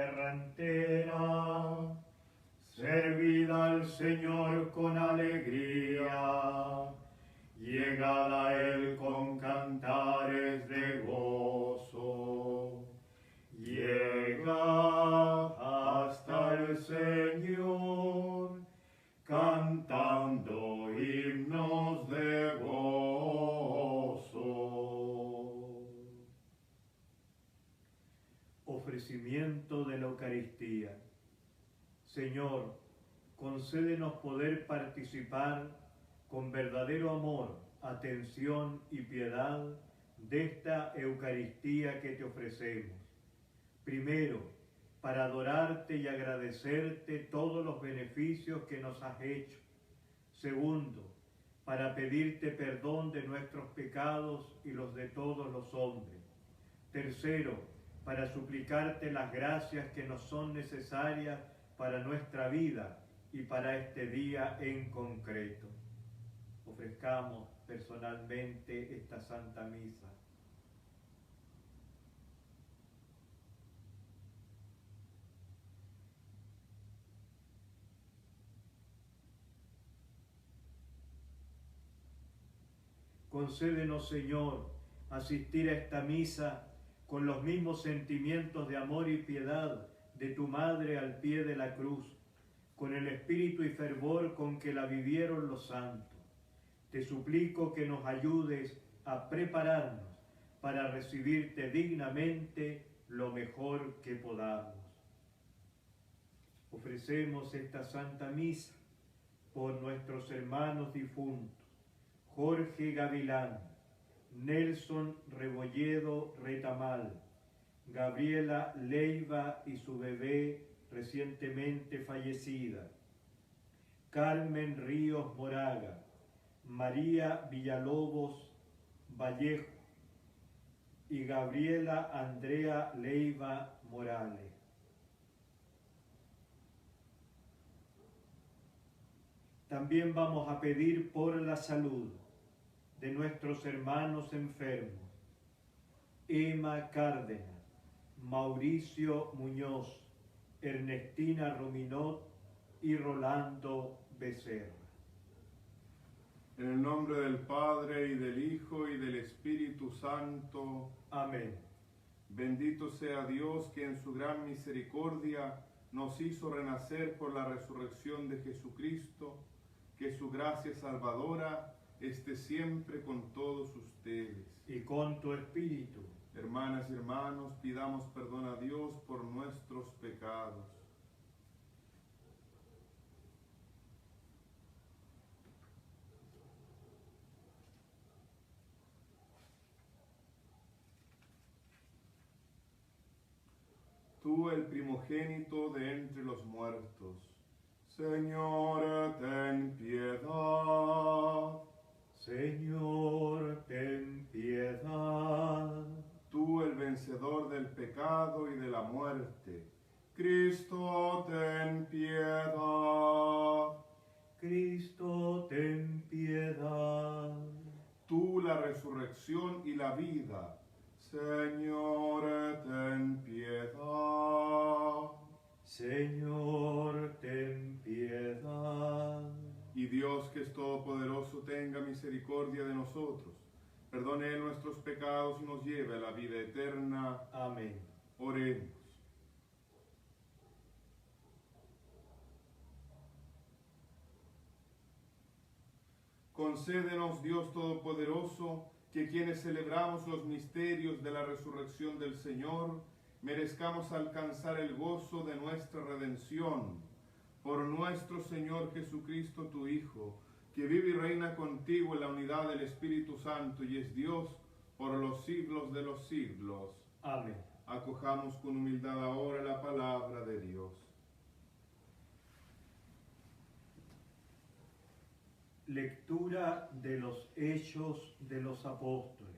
tierra entera. Servid al Señor con alegría, llegad a Él con cantares de gozo. Llegad hasta el Señor, cantando himnos de gozo. Ofrecimiento de la Eucaristía. Señor, concédenos poder participar con verdadero amor, atención y piedad de esta Eucaristía que te ofrecemos. Primero, para adorarte y agradecerte todos los beneficios que nos has hecho. Segundo, para pedirte perdón de nuestros pecados y los de todos los hombres. Tercero, para suplicarte las gracias que nos son necesarias para nuestra vida y para este día en concreto. Ofrezcamos personalmente esta Santa Misa. Concédenos, Señor, asistir a esta misa con los mismos sentimientos de amor y piedad de tu Madre al pie de la cruz, con el espíritu y fervor con que la vivieron los santos. Te suplico que nos ayudes a prepararnos para recibirte dignamente lo mejor que podamos. Ofrecemos esta Santa Misa por nuestros hermanos difuntos, Jorge Gavilán, Nelson Rebolledo Retamal, Gabriela Leiva y su bebé recientemente fallecida, Carmen Ríos Moraga, María Villalobos Vallejo y Gabriela Andrea Leiva Morales. También vamos a pedir por la salud de nuestros hermanos enfermos, Emma Cárdenas, Mauricio Muñoz, Ernestina Ruminot y Rolando Becerra. En el nombre del Padre, y del Hijo, y del Espíritu Santo. Amén. Bendito sea Dios, que en su gran misericordia nos hizo renacer por la resurrección de Jesucristo, que su gracia salvadora esté siempre con todos ustedes. Y con tu espíritu. Hermanas y hermanos, pidamos perdón a Dios por nuestros pecados. Tú, el primogénito de entre los muertos, Señor, ten piedad. Señor, ten piedad. Tú, el vencedor del pecado y de la muerte, Cristo, ten piedad. Cristo, ten piedad. Tú, la resurrección y la vida, Señor, ten piedad. Señor, ten piedad. Y Dios, que es todopoderoso, tenga misericordia de nosotros, perdone nuestros pecados y nos lleve a la vida eterna. Amén. Oremos. Concédenos, Dios Todopoderoso, que quienes celebramos los misterios de la resurrección del Señor, merezcamos alcanzar el gozo de nuestra redención. Por nuestro Señor Jesucristo, tu Hijo, que vive y reina contigo en la unidad del Espíritu Santo y es Dios por los siglos de los siglos. Amén. Acojamos con humildad ahora la palabra de Dios. Lectura de los Hechos de los Apóstoles.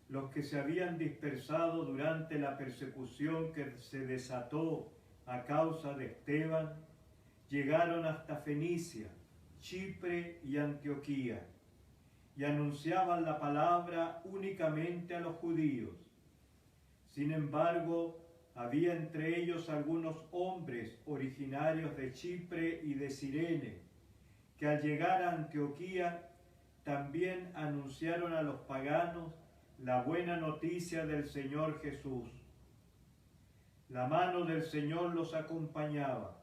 Los que se habían dispersado durante la persecución que se desató a causa de Esteban, llegaron hasta Fenicia, Chipre y Antioquía, y anunciaban la palabra únicamente a los judíos. Sin embargo, había entre ellos algunos hombres originarios de Chipre y de Cirene, que al llegar a Antioquía también anunciaron a los paganos la buena noticia del Señor Jesús. La mano del Señor los acompañaba,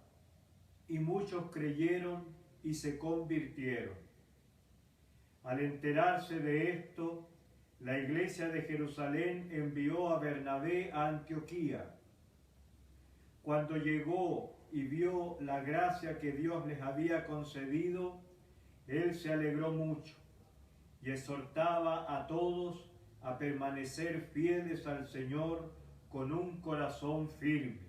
y muchos creyeron y se convirtieron. Al enterarse de esto, la iglesia de Jerusalén envió a Bernabé a Antioquía. Cuando llegó y vio la gracia que Dios les había concedido, él se alegró mucho y exhortaba a todos a permanecer fieles al Señor con un corazón firme.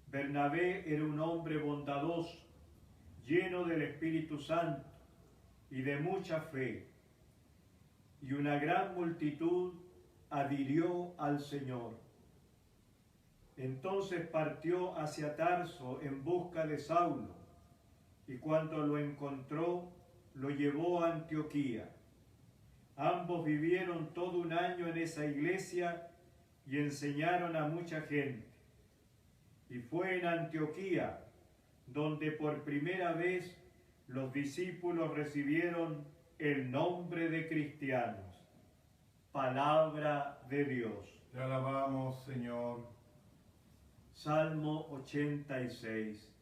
Bernabé era un hombre bondadoso, lleno del Espíritu Santo y de mucha fe, y una gran multitud adhirió al Señor. Entonces partió hacia Tarso en busca de Saulo, y cuando lo encontró, lo llevó a Antioquía. Ambos vivieron todo un año en esa iglesia y enseñaron a mucha gente. Y fue en Antioquía donde por primera vez los discípulos recibieron el nombre de cristianos. Palabra de Dios. Te alabamos, Señor. Salmo 86.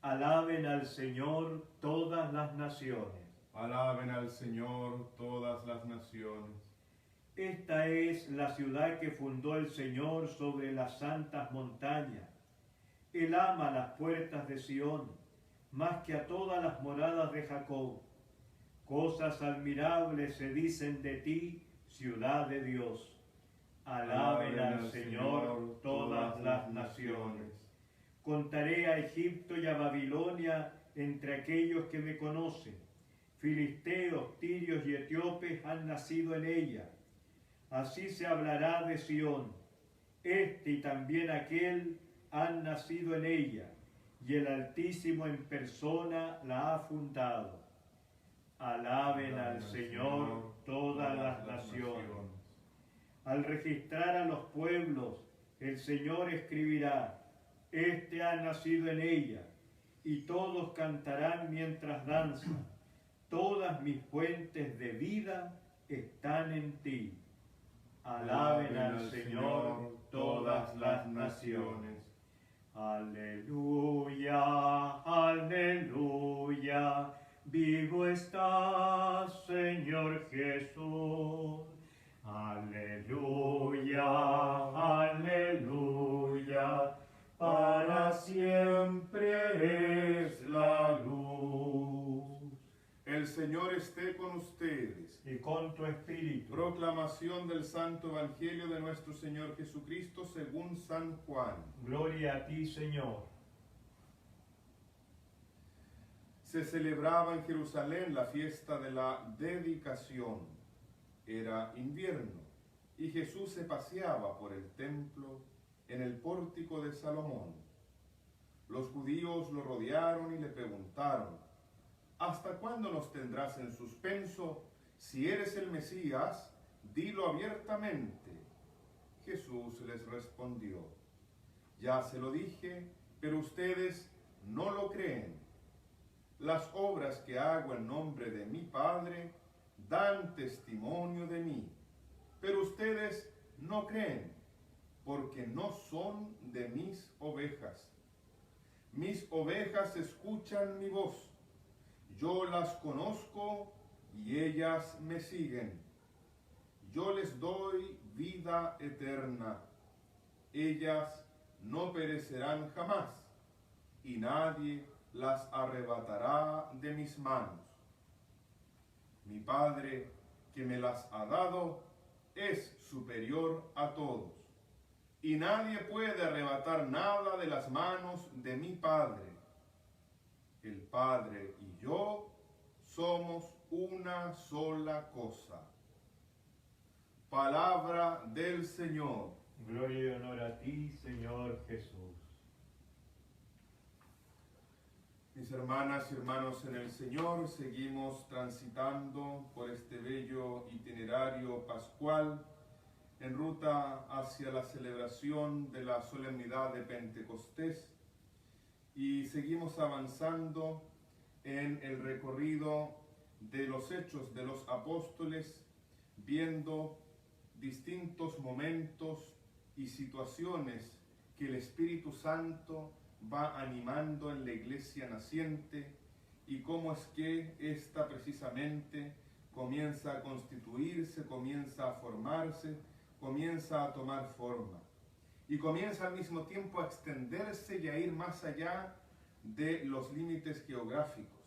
Alaben al Señor todas las naciones. Alaben al Señor todas las naciones. Esta es la ciudad que fundó el Señor sobre las santas montañas. Él ama las puertas de Sión, más que a todas las moradas de Jacob. Cosas admirables se dicen de ti, ciudad de Dios. Alaben al Señor todas las naciones. Contaré a Egipto y a Babilonia entre aquellos que me conocen. Filisteos, tirios y etíopes han nacido en ella. Así se hablará de Sión. Este y también aquel han nacido en ella, y el Altísimo en persona la ha fundado. Alaben al Señor todas las naciones. Al registrar a los pueblos, el Señor escribirá: Este ha nacido en ella, y todos cantarán mientras danzan. Todas mis fuentes de vida están en ti. Alaben al Señor todas las naciones. Aleluya, aleluya, vivo estás, Señor Jesús. Aleluya, aleluya, para siempre es la luz. El Señor esté con ustedes. Y con tu espíritu. Proclamación del Santo Evangelio de nuestro Señor Jesucristo según San Juan. Gloria a ti, Señor. Se celebraba en Jerusalén la fiesta de la dedicación. Era invierno y Jesús se paseaba por el templo en el pórtico de Salomón. Los judíos lo rodearon y le preguntaron: ¿Hasta cuándo nos tendrás en suspenso? Si eres el Mesías, dilo abiertamente. Jesús les respondió: Ya se lo dije, pero ustedes no lo creen. Las obras que hago en nombre de mi Padre dan testimonio de mí, pero ustedes no creen, porque no son de mis ovejas. Mis ovejas escuchan mi voz. Yo las conozco y ellas me siguen. Yo les doy vida eterna. Ellas no perecerán jamás, y nadie las arrebatará de mis manos. Mi Padre, que me las ha dado, es superior a todos, y nadie puede arrebatar nada de las manos de mi Padre. El Padre y yo somos una sola cosa. Palabra del Señor. Gloria y honor a ti, Señor Jesús. Mis hermanas y hermanos en el Señor, seguimos transitando por este bello itinerario pascual en ruta hacia la celebración de la solemnidad de Pentecostés y seguimos avanzando en el recorrido de los Hechos de los Apóstoles, viendo distintos momentos y situaciones que el Espíritu Santo va animando en la iglesia naciente y cómo es que ésta precisamente comienza a constituirse, comienza a formarse, comienza a tomar forma y comienza al mismo tiempo a extenderse y a ir más allá de los límites geográficos.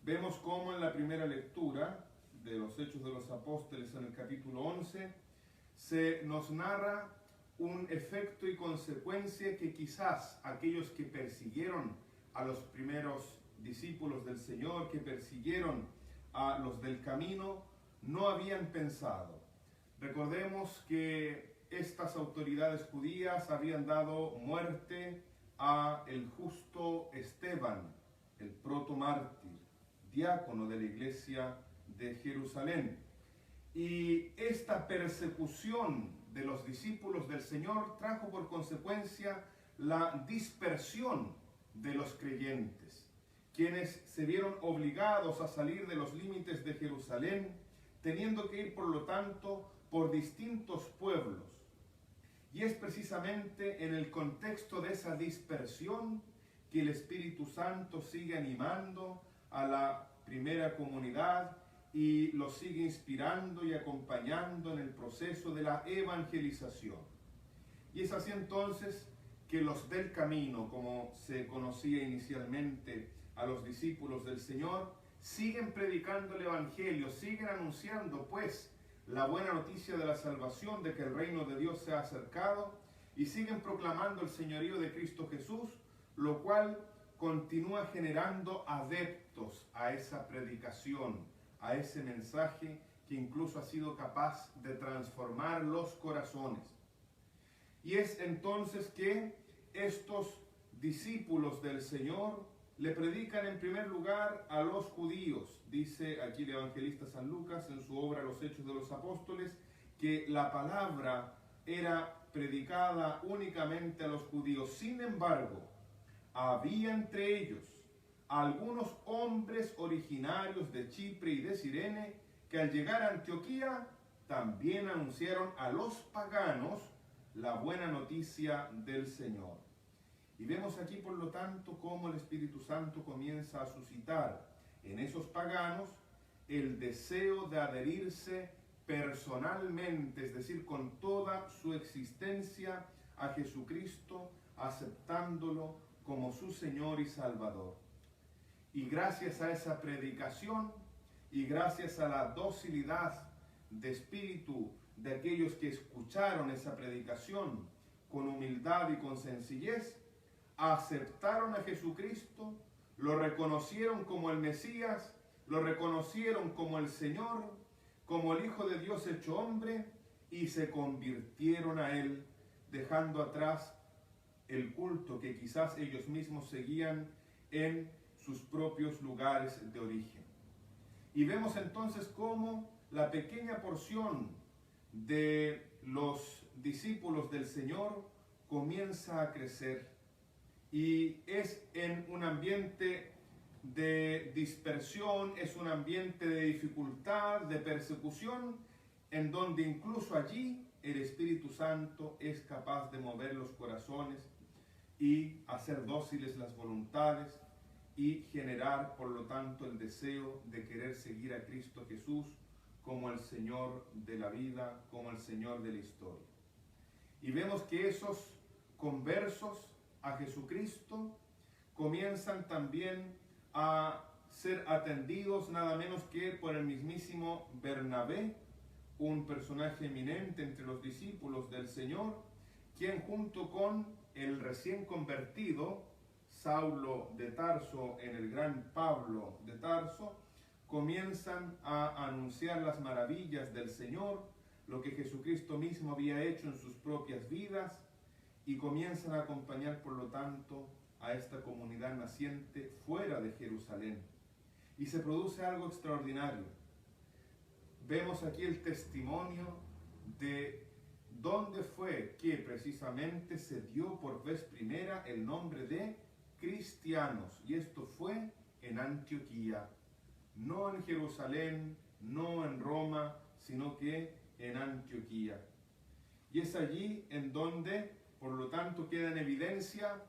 Vemos cómo en la primera lectura de los Hechos de los Apóstoles en el capítulo 11 se nos narra un efecto y consecuencia que quizás aquellos que persiguieron a los primeros discípulos del Señor, que persiguieron a los del camino, no habían pensado. Recordemos que estas autoridades judías habían dado muerte a el justo Esteban, el protomártir, diácono de la iglesia de Jerusalén. Y esta persecución de los discípulos del Señor trajo por consecuencia la dispersión de los creyentes, quienes se vieron obligados a salir de los límites de Jerusalén, teniendo que ir por lo tanto por distintos pueblos. Y es precisamente en el contexto de esa dispersión que el Espíritu Santo sigue animando a la primera comunidad y los sigue inspirando y acompañando en el proceso de la evangelización. Y es así entonces que los del camino, como se conocía inicialmente a los discípulos del Señor, siguen predicando el Evangelio, siguen anunciando pues la buena noticia de la salvación, de que el reino de Dios se ha acercado, y siguen proclamando el señorío de Cristo Jesús, lo cual continúa generando adeptos a esa predicación, a ese mensaje que incluso ha sido capaz de transformar los corazones. Y es entonces que estos discípulos del Señor le predican en primer lugar a los judíos. Dice aquí el evangelista San Lucas en su obra Los Hechos de los Apóstoles, que la palabra era predicada únicamente a los judíos. Sin embargo, había entre ellos algunos hombres originarios de Chipre y de Cirene que al llegar a Antioquía también anunciaron a los paganos la buena noticia del Señor. Y vemos aquí, por lo tanto, cómo el Espíritu Santo comienza a suscitar en esos paganos el deseo de adherirse personalmente, es decir, con toda su existencia a Jesucristo, aceptándolo como su Señor y Salvador. Y gracias a esa predicación y gracias a la docilidad de espíritu de aquellos que escucharon esa predicación con humildad y con sencillez, aceptaron a Jesucristo, lo reconocieron como el Mesías, lo reconocieron como el Señor, como el Hijo de Dios hecho hombre, y se convirtieron a Él, dejando atrás el culto que quizás ellos mismos seguían en sus propios lugares de origen. Y vemos entonces cómo la pequeña porción de los discípulos del Señor comienza a crecer. Y es en un ambiente de dispersión, es un ambiente de dificultad, de persecución, en donde incluso allí el Espíritu Santo es capaz de mover los corazones y hacer dóciles las voluntades y generar, por lo tanto, el deseo de querer seguir a Cristo Jesús como el Señor de la vida, como el Señor de la historia. Y vemos que esos conversos a Jesucristo comienzan también a ser atendidos nada menos que por el mismísimo Bernabé, un personaje eminente entre los discípulos del Señor, quien junto con el recién convertido Saulo de Tarso en el gran Pablo de Tarso, comienzan a anunciar las maravillas del Señor, lo que Jesucristo mismo había hecho en sus propias vidas, y comienzan a acompañar, por lo tanto, a esta comunidad naciente fuera de Jerusalén. Y se produce algo extraordinario. Vemos aquí el testimonio de dónde fue que precisamente se dio por vez primera el nombre de cristianos. Y esto fue en Antioquía, no en Jerusalén, no en Roma, sino que en Antioquía. Y es allí en donde, por lo tanto, queda en evidencia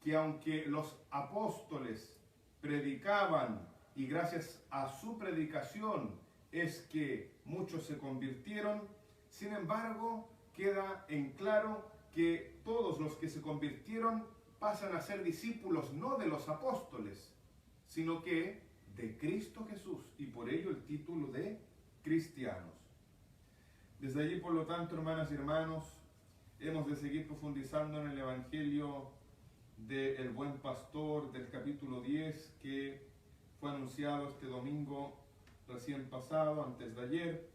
que aunque los apóstoles predicaban, y gracias a su predicación es que muchos se convirtieron, sin embargo, queda en claro que todos los que se convirtieron pasan a ser discípulos no de los apóstoles, sino que de Cristo Jesús, y por ello el título de cristianos. Desde allí, por lo tanto, hermanas y hermanos, hemos de seguir profundizando en el Evangelio del Buen Pastor, del capítulo 10, que fue anunciado este domingo recién pasado, antes de ayer,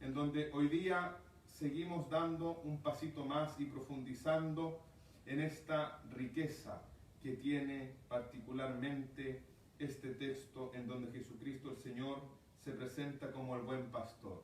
en donde hoy día seguimos dando un pasito más y profundizando en esta riqueza que tiene particularmente este texto, en donde Jesucristo el Señor se presenta como el buen pastor.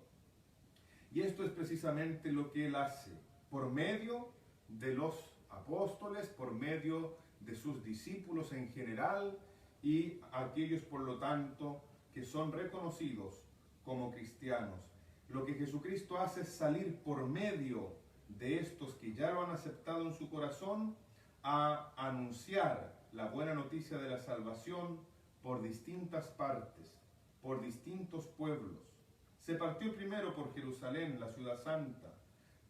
Y esto es precisamente lo que Él hace por medio de los apóstoles, por medio de sus discípulos en general, y aquellos, por lo tanto, que son reconocidos como cristianos. Lo que Jesucristo hace es salir por medio de estos que ya lo han aceptado en su corazón a anunciar la buena noticia de la salvación por distintas partes, por distintos pueblos. Se partió primero por Jerusalén, la ciudad santa,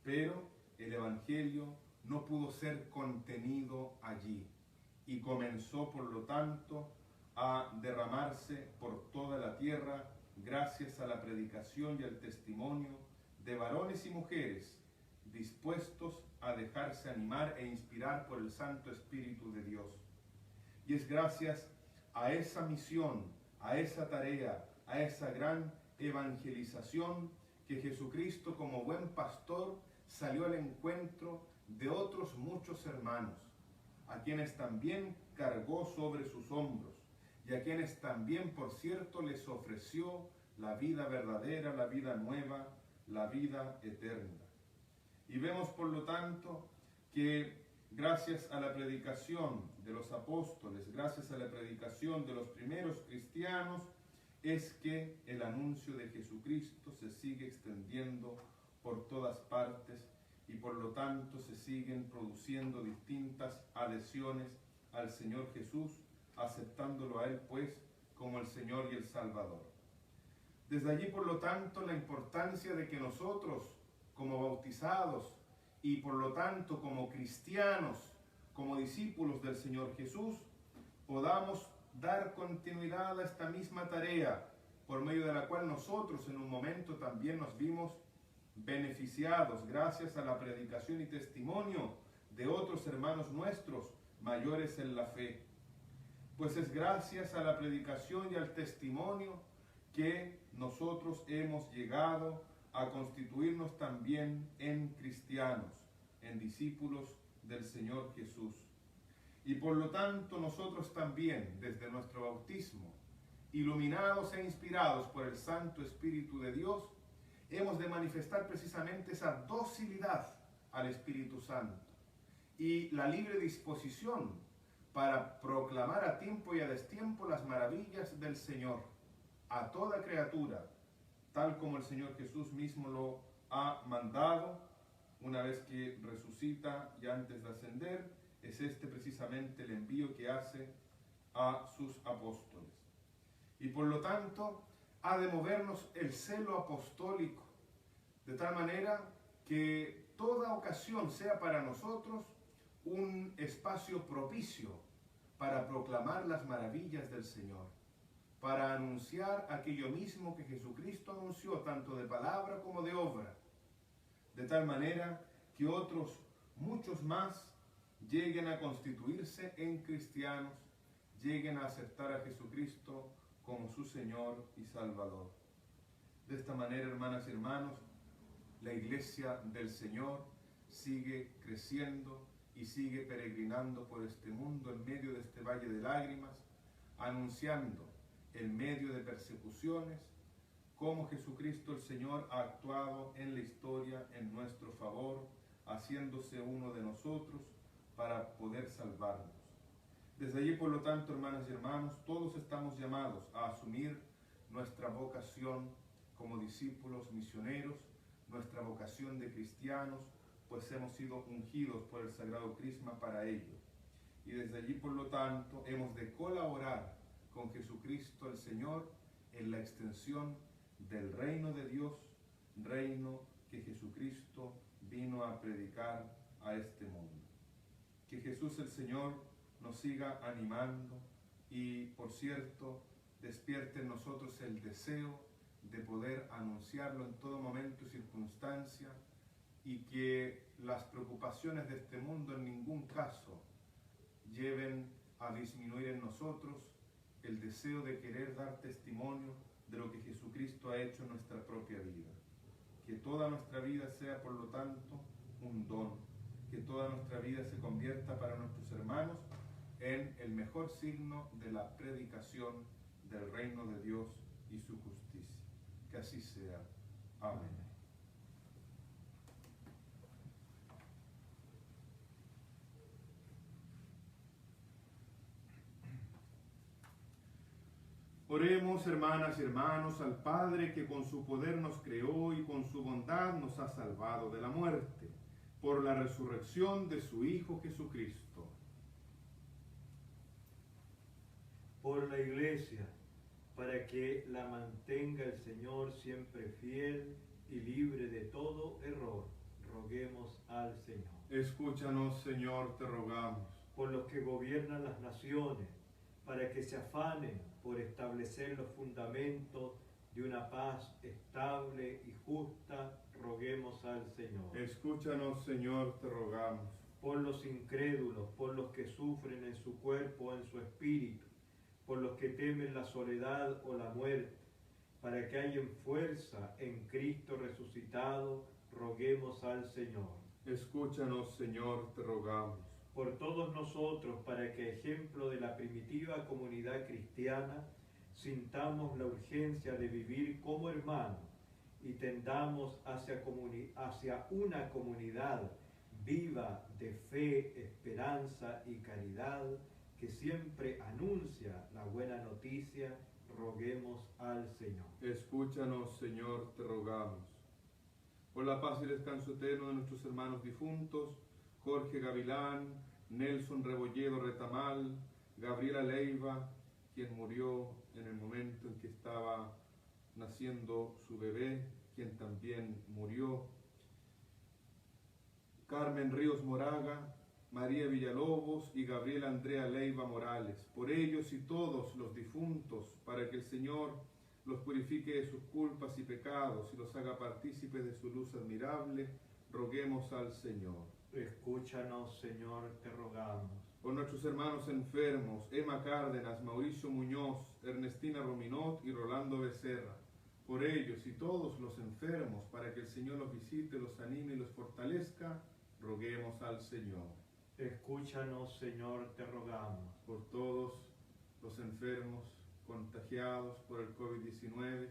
pero el Evangelio no pudo ser contenido allí y comenzó, por lo tanto, a derramarse por toda la tierra gracias a la predicación y al testimonio de varones y mujeres dispuestos a dejarse animar e inspirar por el Santo Espíritu de Dios. Y es gracias a esa misión, a esa tarea, a esa gran evangelización que Jesucristo, como buen pastor, salió al encuentro de otros muchos hermanos, a quienes también cargó sobre sus hombros y a quienes también, por cierto, les ofreció la vida verdadera, la vida nueva, la vida eterna. Y vemos, por lo tanto, que gracias a la predicación de los apóstoles, gracias a la predicación de los primeros cristianos, es que el anuncio de Jesucristo se sigue extendiendo por todas partes y por lo tanto se siguen produciendo distintas adhesiones al Señor Jesús, aceptándolo a Él pues como el Señor y el Salvador. Desde allí, por lo tanto, la importancia de que nosotros, como bautizados y por lo tanto como cristianos, como discípulos del Señor Jesús, podamos dar continuidad a esta misma tarea, por medio de la cual nosotros en un momento también nos vimos beneficiados gracias a la predicación y testimonio de otros hermanos nuestros mayores en la fe. Pues es gracias a la predicación y al testimonio que nosotros hemos llegado a constituirnos también en cristianos, en discípulos del Señor Jesús. Y por lo tanto nosotros también, desde nuestro bautismo, iluminados e inspirados por el Santo Espíritu de Dios, hemos de manifestar precisamente esa docilidad al Espíritu Santo y la libre disposición para proclamar a tiempo y a destiempo las maravillas del Señor a toda criatura, tal como el Señor Jesús mismo lo ha mandado una vez que resucita y antes de ascender. Es este precisamente el envío que hace a sus apóstoles. Y por lo tanto, ha de movernos el celo apostólico, de tal manera que toda ocasión sea para nosotros un espacio propicio para proclamar las maravillas del Señor, para anunciar aquello mismo que Jesucristo anunció, tanto de palabra como de obra, de tal manera que otros, muchos más, lleguen a constituirse en cristianos, lleguen a aceptar a Jesucristo como su Señor y Salvador. De esta manera, hermanas y hermanos, la Iglesia del Señor sigue creciendo y sigue peregrinando por este mundo en medio de este valle de lágrimas, anunciando en medio de persecuciones cómo Jesucristo el Señor ha actuado en la historia en nuestro favor, haciéndose uno de nosotros para poder salvarnos. Desde allí, por lo tanto, hermanas y hermanos, todos estamos llamados a asumir nuestra vocación como discípulos misioneros, nuestra vocación de cristianos, pues hemos sido ungidos por el Sagrado Crisma para ello. Y desde allí, por lo tanto, hemos de colaborar con Jesucristo el Señor en la extensión del reino de Dios, reino que Jesucristo vino a predicar a este mundo. Que Jesús el Señor nos siga animando y, por cierto, despierte en nosotros el deseo de poder anunciarlo en todo momento y circunstancia, y que las preocupaciones de este mundo en ningún caso lleven a disminuir en nosotros el deseo de querer dar testimonio de lo que Jesucristo ha hecho en nuestra propia vida. Que toda nuestra vida sea, por lo tanto, un don, que toda nuestra vida se convierta para nuestros hermanos en el mejor signo de la predicación del reino de Dios y su justicia. Que así sea. Amén. Oremos, hermanas y hermanos, al Padre que con su poder nos creó y con su bondad nos ha salvado de la muerte, por la resurrección de su Hijo Jesucristo. Por la Iglesia, para que la mantenga el Señor siempre fiel y libre de todo error, roguemos al Señor. Escúchanos, Señor, te rogamos. Por los que gobiernan las naciones, para que se afanen por establecer los fundamentos de una paz estable y justa, roguemos al Señor. Escúchanos, Señor, te rogamos. Por los incrédulos, por los que sufren en su cuerpo o en su espíritu, por los que temen la soledad o la muerte, para que hayan fuerza en Cristo resucitado, roguemos al Señor. Escúchanos, Señor, te rogamos. Por todos nosotros, para que, ejemplo de la primitiva comunidad cristiana, sintamos la urgencia de vivir como hermanos y tendamos hacia una comunidad viva de fe, esperanza y caridad, que siempre anuncia la buena noticia, roguemos al Señor. Escúchanos, Señor, te rogamos. Por la paz y descanso eterno de nuestros hermanos difuntos, Jorge Gavilán, Nelson Rebolledo Retamal, Gabriela Leiva, quien murió en el momento en que estaba naciendo su bebé, quien también murió, Carmen Ríos Moraga, María Villalobos y Gabriela Andrea Leiva Morales. Por ellos y todos los difuntos, para que el Señor los purifique de sus culpas y pecados y los haga partícipes de su luz admirable, roguemos al Señor. Escúchanos, Señor, te rogamos. Por nuestros hermanos enfermos, Emma Cárdenas, Mauricio Muñoz, Ernestina Rominot y Rolando Becerra. Por ellos y todos los enfermos, para que el Señor los visite, los anime y los fortalezca, roguemos al Señor. Escúchanos, Señor, te rogamos. Por todos los enfermos contagiados por el COVID-19,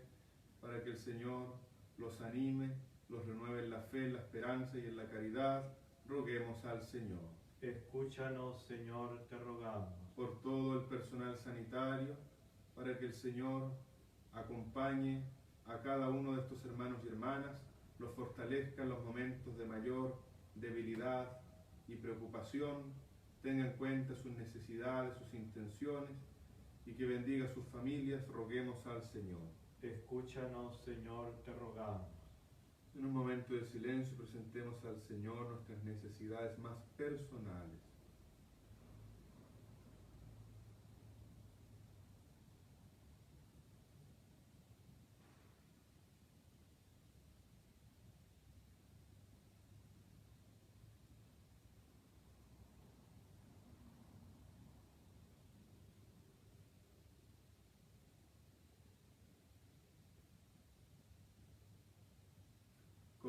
para que el Señor los anime, los renueve en la fe, en la esperanza y en la caridad, roguemos al Señor. Escúchanos, Señor, te rogamos. Por todo el personal sanitario, para que el Señor acompañe a cada uno de estos hermanos y hermanas, los fortalezca en los momentos de mayor debilidad y preocupación, tenga en cuenta sus necesidades, sus intenciones, y que bendiga a sus familias, roguemos al Señor. Escúchanos, Señor, te rogamos. En un momento de silencio presentemos al Señor nuestras necesidades más personales.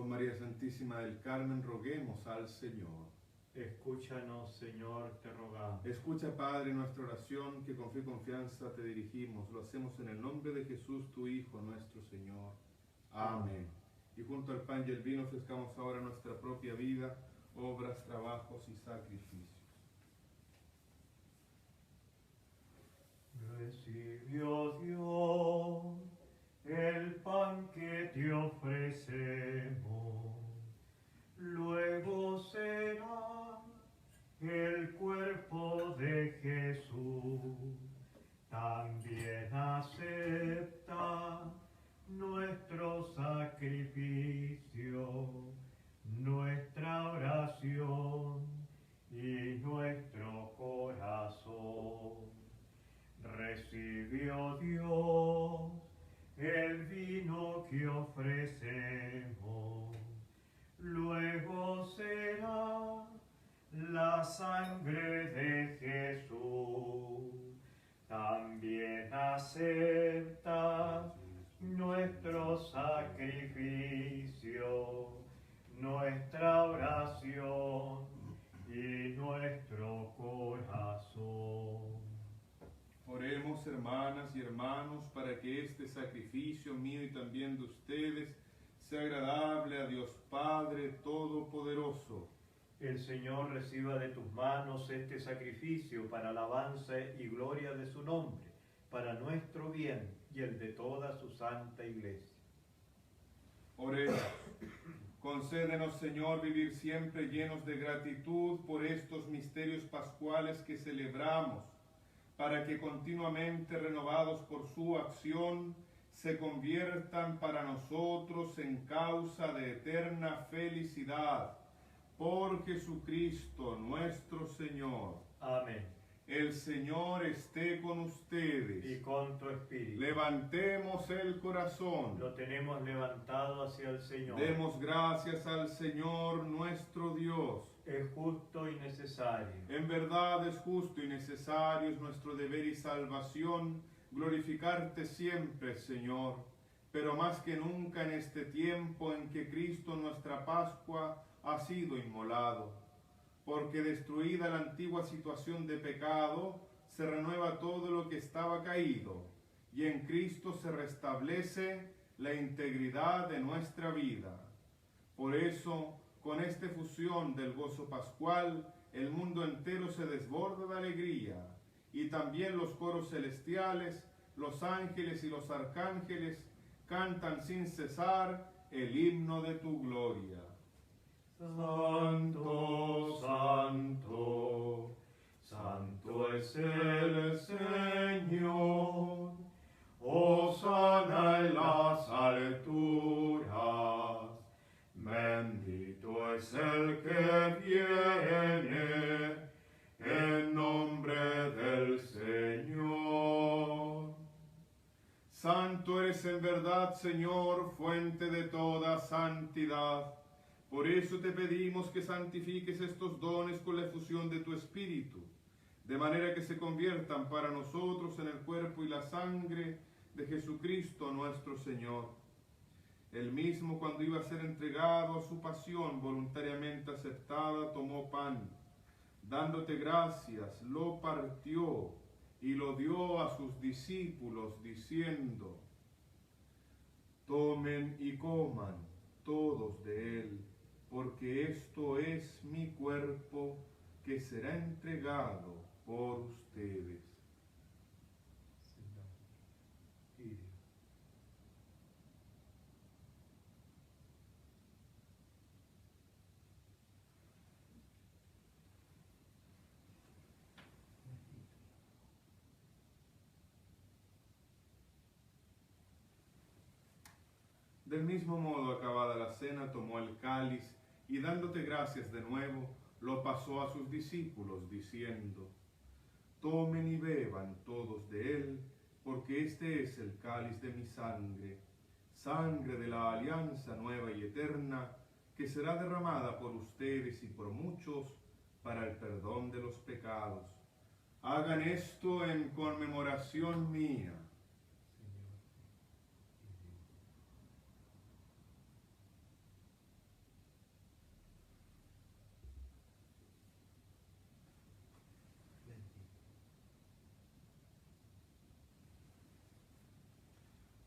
Con María Santísima del Carmen roguemos al Señor. Escúchanos, Señor, te rogamos. Escucha, Padre, nuestra oración que con fe y confianza te dirigimos. Lo hacemos en el nombre de Jesús, tu Hijo, nuestro Señor. Amén. Y junto al pan y el vino ofrezcamos ahora nuestra propia vida, obras, trabajos y sacrificios. Recibió Dios el pan que te ofrecemos, luego será el cuerpo de Jesús. También acepta nuestro sacrificio, nuestra oración y nuestro corazón. Recibió Dios el vino que ofrecemos, luego será la sangre de Jesús. También acepta nuestro sacrificio, nuestra oración y nuestro corazón. Oremos, hermanas y hermanos, para que este sacrificio mío y también de ustedes sea agradable a Dios Padre Todopoderoso. El Señor reciba de tus manos este sacrificio para alabanza y gloria de su nombre, para nuestro bien y el de toda su santa Iglesia. Oremos. Concédenos, Señor, vivir siempre llenos de gratitud por estos misterios pascuales que celebramos, para que continuamente renovados por su acción se conviertan para nosotros en causa de eterna felicidad. Por Jesucristo nuestro Señor. Amén. El Señor esté con ustedes. Y con tu espíritu. Levantemos el corazón. Lo tenemos levantado hacia el Señor. Demos gracias al Señor nuestro Dios. Es justo y necesario. En verdad es justo y necesario, es nuestro deber y salvación glorificarte siempre, Señor, pero más que nunca en este tiempo en que Cristo nuestra Pascua ha sido inmolado, porque destruida la antigua situación de pecado, se renueva todo lo que estaba caído, y en Cristo se restablece la integridad de nuestra vida. Por eso, con esta efusión del gozo pascual, el mundo entero se desborda de alegría, y también los coros celestiales, los ángeles y los arcángeles cantan sin cesar el himno de tu gloria. Santo, santo, santo es el Señor. Hosana en las alturas. Bendito es el que viene en nombre del Señor. Santo eres en verdad, Señor, fuente de toda santidad. Por eso te pedimos que santifiques estos dones con la efusión de tu Espíritu, de manera que se conviertan para nosotros en el cuerpo y la sangre de Jesucristo nuestro Señor. Él mismo, cuando iba a ser entregado a su pasión voluntariamente aceptada, tomó pan, dándote gracias, lo partió y lo dio a sus discípulos, diciendo: tomen y coman todos de él, porque esto es mi cuerpo que será entregado por ustedes. Del mismo modo, acabada la cena, tomó el cáliz y dándote gracias de nuevo, lo pasó a sus discípulos, diciendo: tomen y beban todos de él, porque este es el cáliz de mi sangre, sangre de la alianza nueva y eterna, que será derramada por ustedes y por muchos para el perdón de los pecados. Hagan esto en conmemoración mía.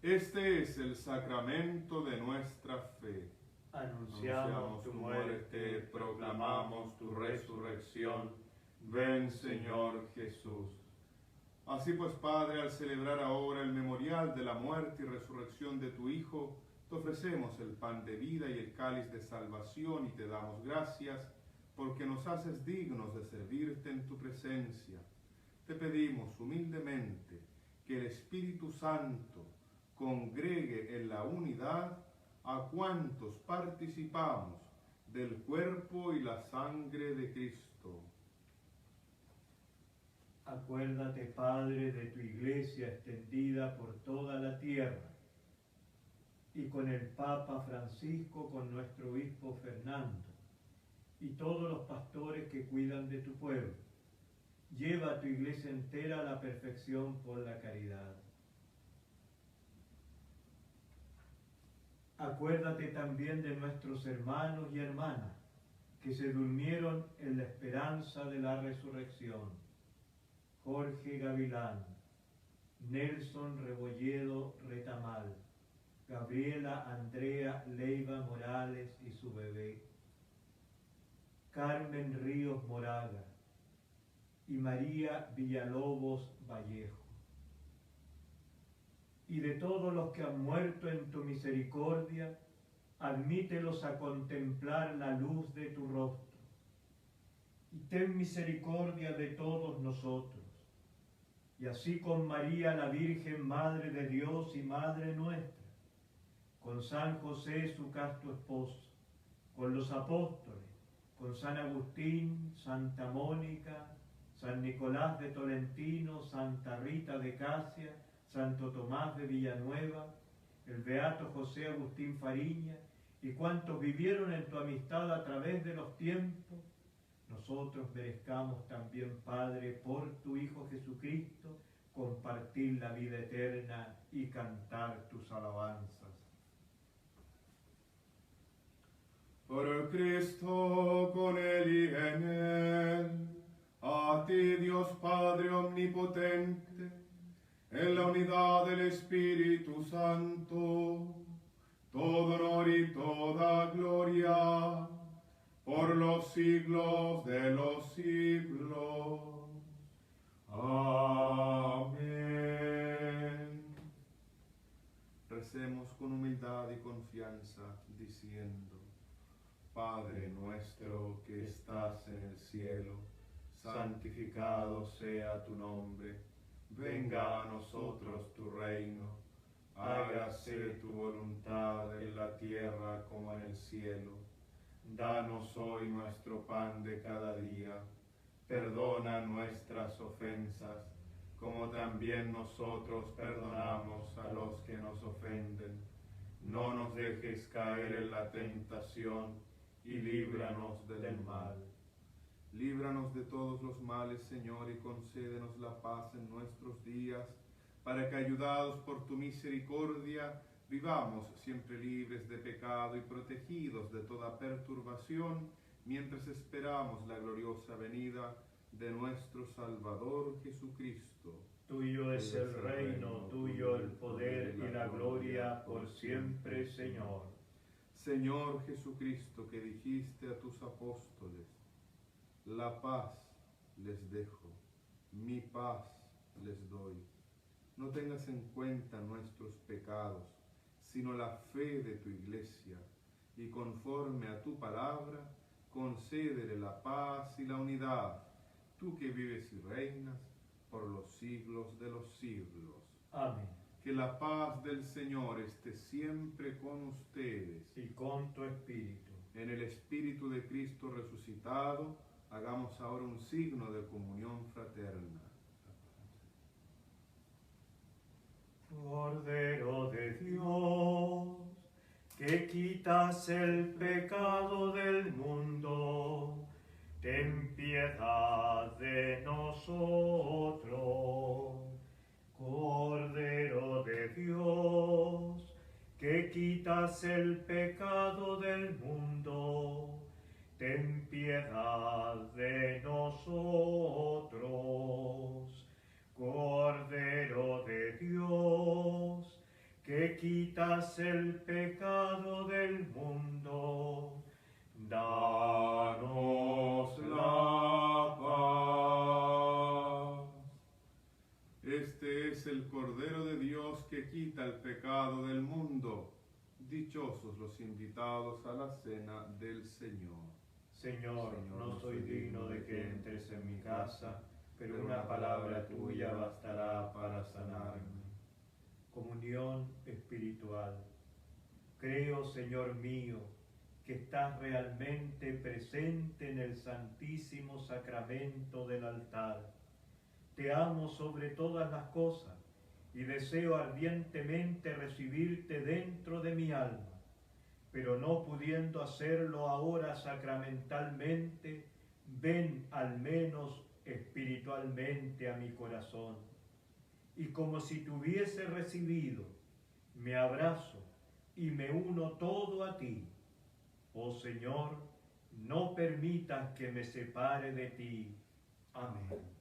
Este es el sacramento de nuestra fe. Anunciamos tu muerte, proclamamos tu resurrección. Ven, Señor Jesús. Así pues, Padre, al celebrar ahora el memorial de la muerte y resurrección de tu Hijo, te ofrecemos el pan de vida y el cáliz de salvación y te damos gracias porque nos haces dignos de servirte en tu presencia. Te pedimos humildemente que el Espíritu Santo congregue en la unidad a cuantos participamos del cuerpo y la sangre de Cristo. Acuérdate, Padre, de tu iglesia extendida por toda la tierra, y con el Papa Francisco, con nuestro obispo Fernando, y todos los pastores que cuidan de tu pueblo. Lleva a tu iglesia entera a la perfección por la caridad. Acuérdate también de nuestros hermanos y hermanas que se durmieron en la esperanza de la resurrección. Jorge Gavilán, Nelson Rebolledo Retamal, Gabriela Andrea Leiva Morales y su bebé, Carmen Ríos Moraga y María Villalobos Vallejo. Y de todos los que han muerto en tu misericordia, admítelos a contemplar la luz de tu rostro. Y ten misericordia de todos nosotros. Y así con María, la Virgen, Madre de Dios y Madre nuestra, con San José, su casto esposo, con los apóstoles, con San Agustín, Santa Mónica, San Nicolás de Tolentino, Santa Rita de Casia, Santo Tomás de Villanueva, el beato José Agustín Fariña, y cuantos vivieron en tu amistad a través de los tiempos, nosotros merezcamos también, Padre, por tu Hijo Jesucristo, compartir la vida eterna y cantar tus alabanzas. Por el Cristo, con Él y en Él, a ti, Dios Padre omnipotente, en la unidad del Espíritu Santo, todo honor y toda gloria, por los siglos de los siglos. Amén. Recemos con humildad y confianza, diciendo: Padre nuestro que estás en el cielo, santificado sea tu nombre. Venga a nosotros tu reino, hágase tu voluntad en la tierra como en el cielo. Danos hoy nuestro pan de cada día, perdona nuestras ofensas, como también nosotros perdonamos a los que nos ofenden. No nos dejes caer en la tentación, y líbranos del mal. Líbranos de todos los males, Señor, y concédenos la paz en nuestros días, para que, ayudados por tu misericordia, vivamos siempre libres de pecado y protegidos de toda perturbación, mientras esperamos la gloriosa venida de nuestro Salvador Jesucristo. Tuyo es el reino, tuyo el poder y la gloria por siempre, Señor. Señor Jesucristo, que dijiste a tus apóstoles: la paz les dejo, mi paz les doy. No tengas en cuenta nuestros pecados, sino la fe de tu iglesia, y conforme a tu palabra, concédele la paz y la unidad, tú que vives y reinas por los siglos de los siglos. Amén. Que la paz del Señor esté siempre con ustedes. Y con tu espíritu. En el Espíritu de Cristo resucitado, hagamos ahora un signo de comunión fraterna. Cordero de Dios, que quitas el pecado del mundo, ten piedad de nosotros. Cordero de Dios, que quitas el pecado del mundo, ten piedad de nosotros. Cordero de Dios, que quitas el pecado del mundo, danos la paz. Este es el Cordero de Dios que quita el pecado del mundo. Dichosos los invitados a la cena del Señor. Señor, no soy digno de que entres en mi casa, pero una palabra tuya bastará para sanarme. Comunión espiritual. Creo, Señor mío, que estás realmente presente en el santísimo sacramento del altar. Te amo sobre todas las cosas y deseo ardientemente recibirte dentro de mi alma, pero no pudiendo hacerlo ahora sacramentalmente, ven al menos espiritualmente a mi corazón. Y como si te hubiese recibido, me abrazo y me uno todo a ti. Oh Señor, no permitas que me separe de ti. Amén.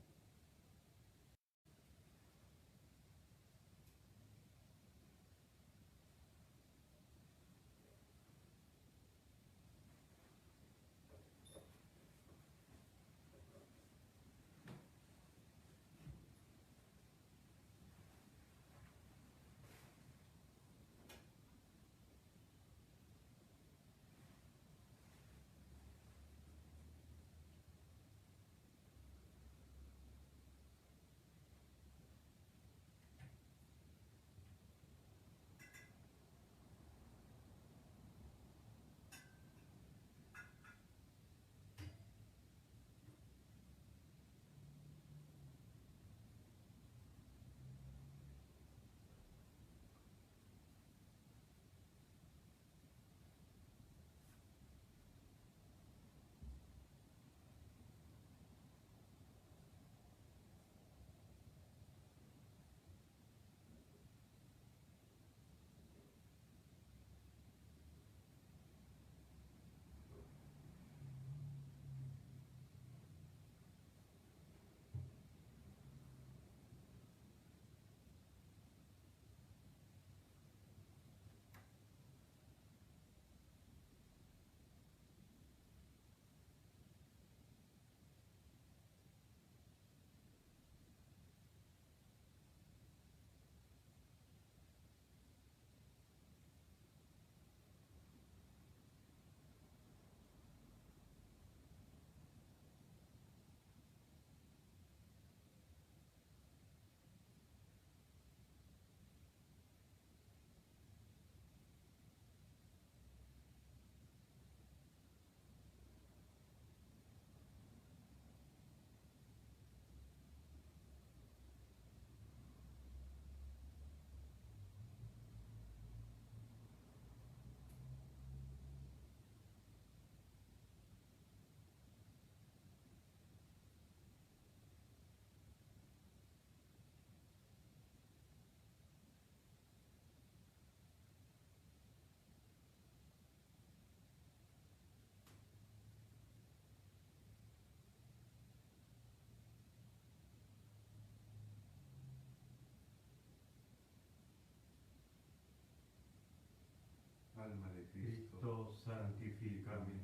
Alma de Cristo, santifícame.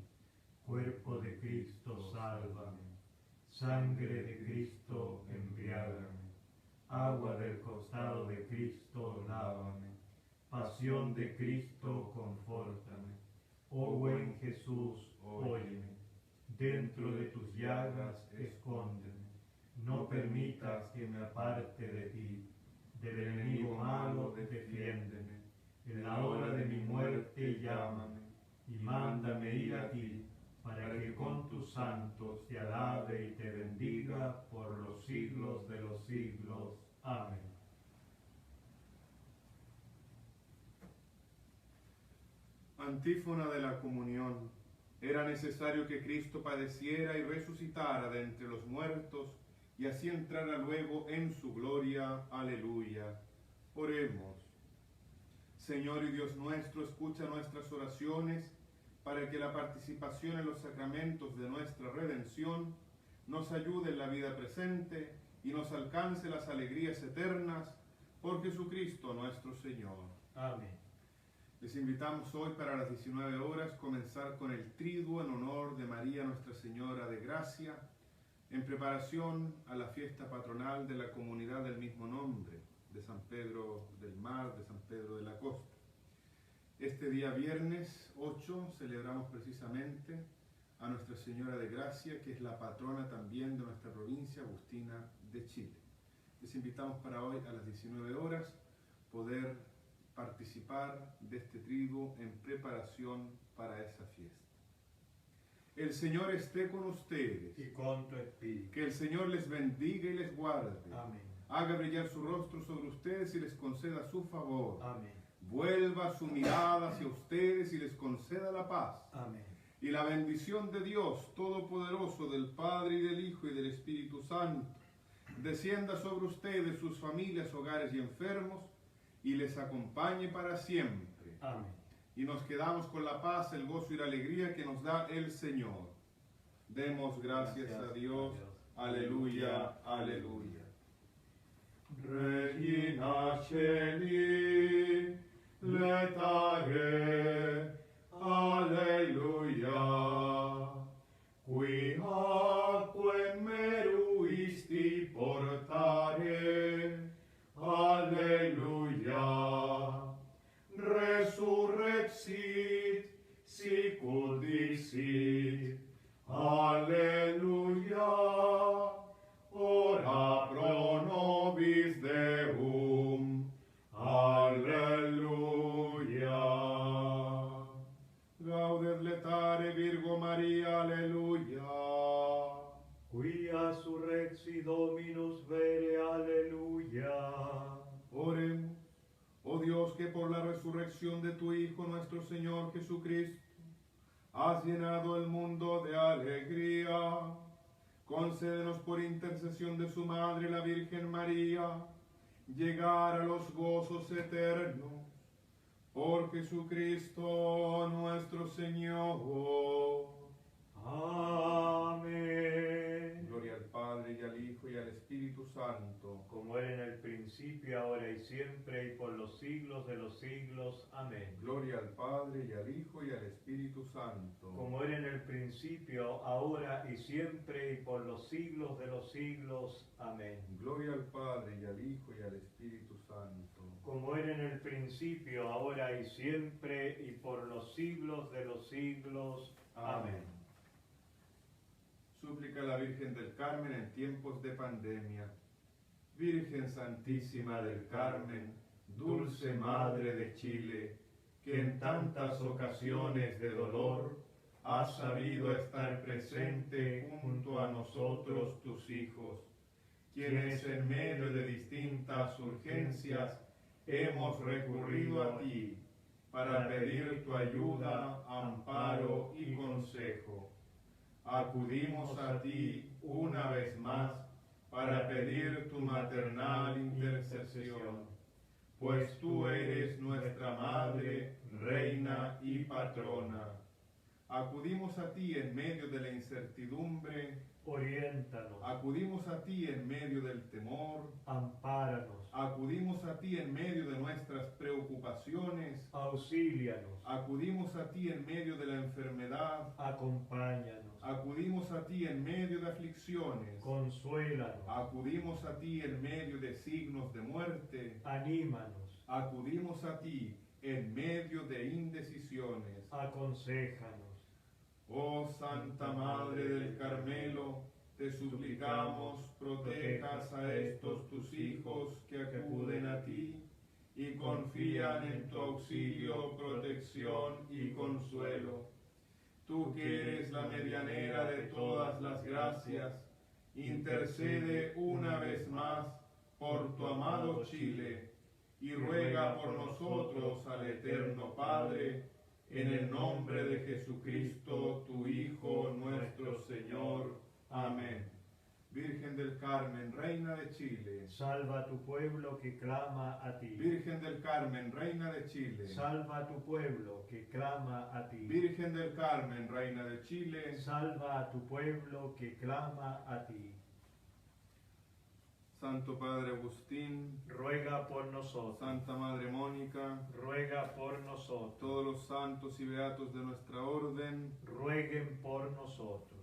Cuerpo de Cristo, sálvame. Sangre de Cristo, embriágame. Agua del costado de Cristo, lávame. Pasión de Cristo, confórtame. Oh buen Jesús, óyeme. Dentro de tus llagas, escóndeme. No permitas que me aparte de ti. Del enemigo malo, defiéndeme. En la hora de mi muerte, llámame, y mándame ir a ti, para que con tus santos te alabe y te bendiga por los siglos de los siglos. Amén. Antífona de la comunión. Era necesario que Cristo padeciera y resucitara de entre los muertos, y así entrara luego en su gloria. Aleluya. Oremos. Señor y Dios nuestro, escucha nuestras oraciones, para que la participación en los sacramentos de nuestra redención nos ayude en la vida presente y nos alcance las alegrías eternas, por Jesucristo nuestro Señor. Amén. Les invitamos hoy para las 19 horas comenzar con el triduo en honor de María Nuestra Señora de Gracia, en preparación a la fiesta patronal de la comunidad del mismo nombre, de San Pedro del Mar, de San Pedro de la Costa. Este día viernes 8 celebramos precisamente a Nuestra Señora de Gracia, que es la patrona también de nuestra provincia agustina de Chile. Les invitamos para hoy a las 19 horas poder participar de este triduo en preparación para esa fiesta. El Señor esté con ustedes. Y con tu espíritu. Que el Señor les bendiga y les guarde. Amén. Haga brillar su rostro sobre ustedes y les conceda su favor. Amén. Vuelva su mirada hacia ustedes y les conceda la paz. Amén. Y la bendición de Dios Todopoderoso, del Padre y del Hijo y del Espíritu Santo, descienda sobre ustedes, sus familias, hogares y enfermos, y les acompañe para siempre. Amén. Y nos quedamos con la paz, el gozo y la alegría que nos da el Señor. Demos gracias a Dios. Aleluya, aleluya. Regina Celi, letare, aleluya. Qui aquem meruisti portare, aleluya. Resurrexit, sicut dixit, aleluya. Ora pro nobis Deum, aleluya. Gaudet letare Virgo Maria, aleluya. Quia surrexi Dominus vere, aleluya. Oremos. Oh Dios, que por la resurrección de tu Hijo, nuestro Señor Jesucristo, has llenado el mundo de alegría. Concédenos por intercesión de su Madre, la Virgen María, llegar a los gozos eternos. Por Jesucristo nuestro Señor. Amén. Gloria al Padre, y al Hijo, y al Espíritu Santo. Como era en el principio, ahora y siempre, y por los siglos de los siglos. Amén. Gloria al Padre, y al Hijo, y al Espíritu Santo. Como era en el principio, ahora y siempre, y por los siglos de los siglos. Amén. Gloria al Padre, y al Hijo, y al Espíritu Santo. Como era en el principio, ahora y siempre, y por los siglos de los siglos. Amén. Súplica a la Virgen del Carmen en tiempos de pandemia. Virgen Santísima del Carmen, dulce Madre de Chile, que en tantas ocasiones de dolor has sabido estar presente junto a nosotros, tus hijos, quienes en medio de distintas urgencias hemos recurrido a ti para pedir tu ayuda, amparo y consejo. Acudimos a ti una vez más para pedir tu maternal intercesión, pues tú eres nuestra Madre, Reina y Patrona. Acudimos a ti en medio de la incertidumbre, Oriéntanos. acudimos a ti en medio del temor, Ampáranos. acudimos a ti en medio de nuestras preocupaciones, Auxílianos. acudimos a ti en medio de la enfermedad, Acompáñanos. acudimos a ti en medio de aflicciones, Consuélanos. acudimos a ti en medio de signos de muerte, Anímanos. acudimos a ti en medio de indecisiones. Aconséjanos. Oh Santa Madre del Carmelo, te suplicamos, protejas a estos tus hijos que acuden a ti y confían en tu auxilio, protección y consuelo. Tú que eres la medianera de todas las gracias, intercede una vez más por tu amado Chile y ruega por nosotros al Eterno Padre, en el nombre de Jesucristo, tu Hijo, nuestro Señor. Amén. Virgen del Carmen, Reina de Chile. Salva a tu pueblo que clama a ti. Virgen del Carmen, Reina de Chile. Salva a tu pueblo que clama a ti. Virgen del Carmen, Reina de Chile. Salva a tu pueblo que clama a ti. Santo Padre Agustín, ruega por nosotros. Santa Madre Mónica, Ruega por nosotros. todos los santos y beatos de nuestra orden, Rueguen por nosotros.